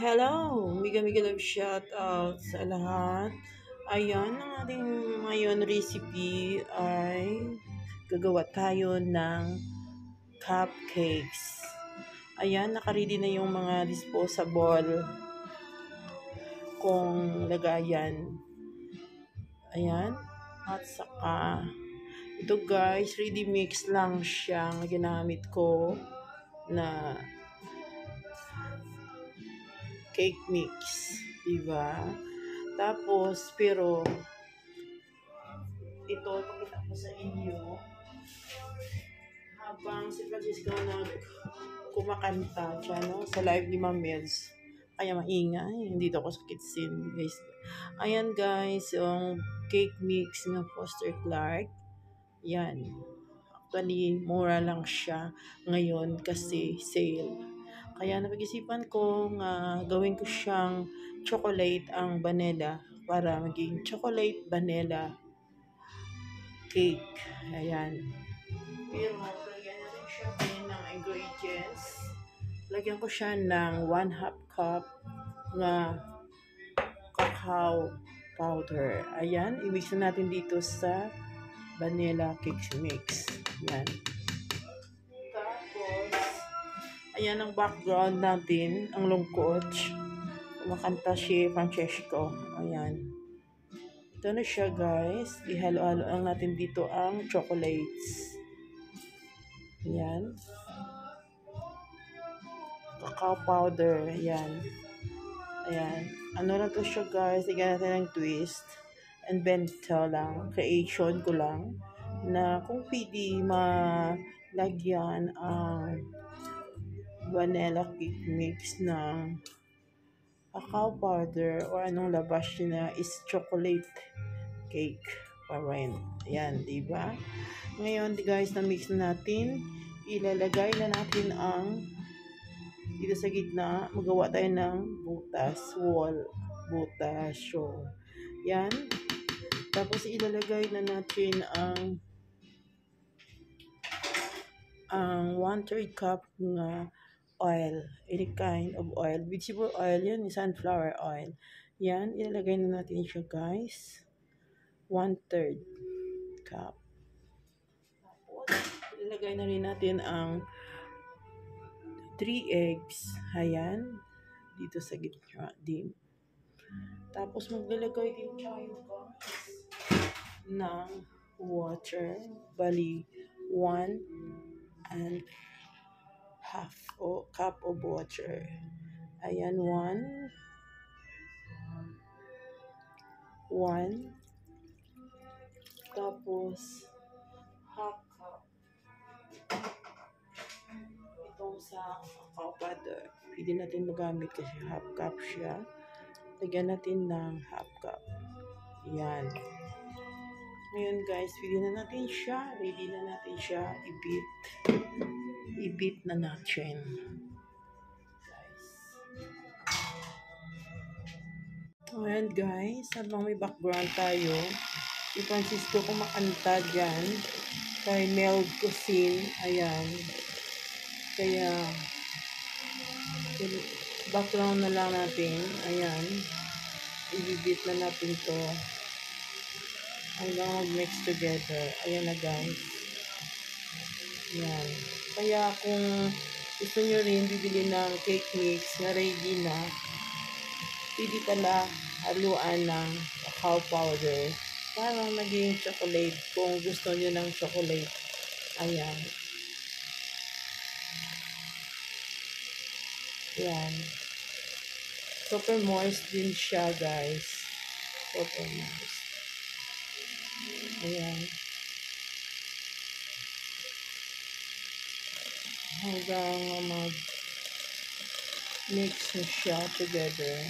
Hello! Mega love shout out sa lahat. Ayan, ang ating ngayon recipe ay gagawa tayo ng cupcakes. Ayan, nakaready na yung mga disposable kong lagayan. Ayan, at saka ito guys, ready mix lang siyang ginamit ko na cake mix, diba? Tapos, pero ito, pakita ko sa inyo habang si Francisco kumakanta siya, no? Sa live ni Ma'am Mels. Kaya maingay, hindi ako sa kitchen, guys. Ayan, guys, yung cake mix ng Foster Clark. Yan. Actually, mura lang siya ngayon kasi sale. Kaya napag-isipan ko nga gawin ko siyang chocolate ang vanilla para maging chocolate vanilla cake. Ayan. Pero, lagyan natin siya din ng ingredients. Lagyan ko siya ng 1/2 cup na cacao powder. Ayan, i-mix na natin dito sa vanilla cake mix. Ayan. Tapos, ayan ang background natin, ang lungkot. Kumakanta si Francesco. Ayan. Ito na siya guys. Ihalo-halo lang natin dito ang chocolates. Ayan. Cacao powder. Ayan. Ayan. Ano na to siya guys. Igyan natin ng twist. And bento lang. Creation ko lang. Na kung pwede malagyan ang vanilla cake mix ng cacao powder or anong labas niya is chocolate cake pa rin. Ayan, diba? Ngayon, guys, na-mix na natin. Ilalagay na natin ang dito sa gitna. Magawa tayo ng butas, wall, butas, so. Yan. Tapos, ilalagay na natin ang 1/3 cup ng oil. Any kind of oil. Vegetable oil yan, sunflower oil. Yan, ilalagay na natin siya, guys. 1/3 cup. Tapos, ilalagay na rin natin ang 3 eggs. Ayan. Dito sa gitna din. Tapos, maglalagay din tayo ng water. Bali, 1.5 cup of water. Ayan, 1. Tapos, half cup. Itong sa cacao powder. Pwede natin magamit kasi half cup siya. Lagyan natin ng half cup. Yan. Ngayon guys, pwede na natin siya. Ready na natin siya. I-beat. I-beat na natin. Guys. Ayan guys, habang may background tayo, si Francisco kumakanta dyan kay Mel Cuisine. Ayan. Kaya, background na lang natin. Ayan. I-beat na natin to hanggang mag-mix together. Ayan na guys. Ayan. Kaya kung gusto nyo rin bibili ng cake mix na ready na, pwede pala haluan ng cacao powder. Parang naging chocolate kung gusto nyo ng chocolate. Ayan. Ayan. Super moist din siya guys. Super moist. Ayan. Hanggang mag-mix siya together.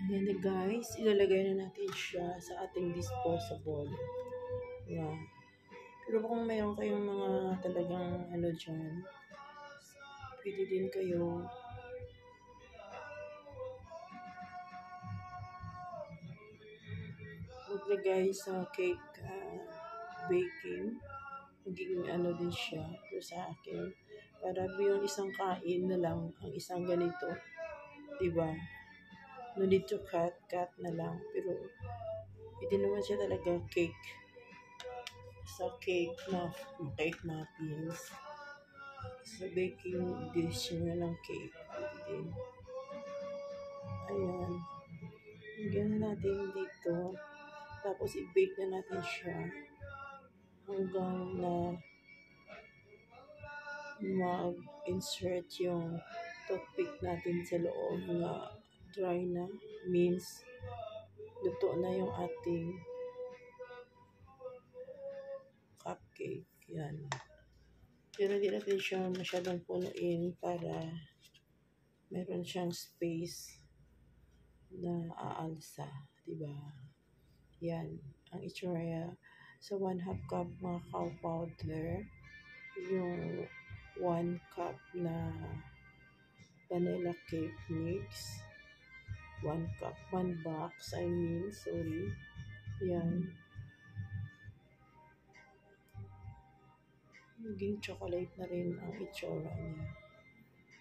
Ayan na guys, ilalagay na natin siya sa ating disposable. Ayan. Pero kung mayroon kayong mga talagang ano dyan, pwede din kayo maglagay siya guys sa cake baking. Magiging ano din siya pero sa akin. Para yung isang kain na lang, ang isang ganito. Diba? No need to cut na lang. Pero, hindi naman siya talaga cake. Sa cake muffins. Sa baking dish nyo ng cake. Pwede din. Ayan. Lagyan na natin dito. Tapos, i-bake na natin siya. Hanggang na mag-insert yung toothpick natin sa loob na dry na. Means, luto na yung ating cupcake. Yan. Pero hindi natin siya masyadong punuin para meron siyang space na aalsa. Diba? Yan. Ang itsura sa 1/2 cup mga cacao powder, yung 1 cup na vanilla cake mix, 1 cup, 1 box, sorry. Yan. Naging chocolate na rin ang itsura niya.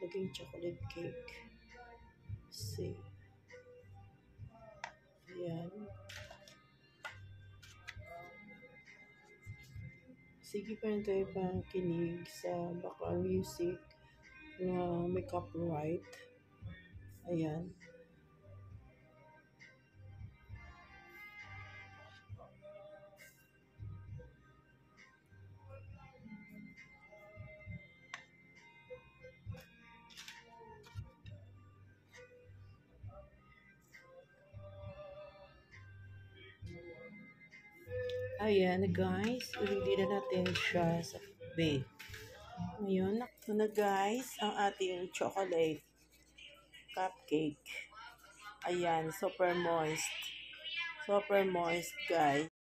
Naging chocolate cake. See. Yan. Sige pa rin tayo pang kinig sa background music na may copyright. Ayan. Ayan guys, ready na natin siya sa bake. Ngayon, ito na guys ang ating chocolate cupcake. Ayan, super moist. Super moist guys.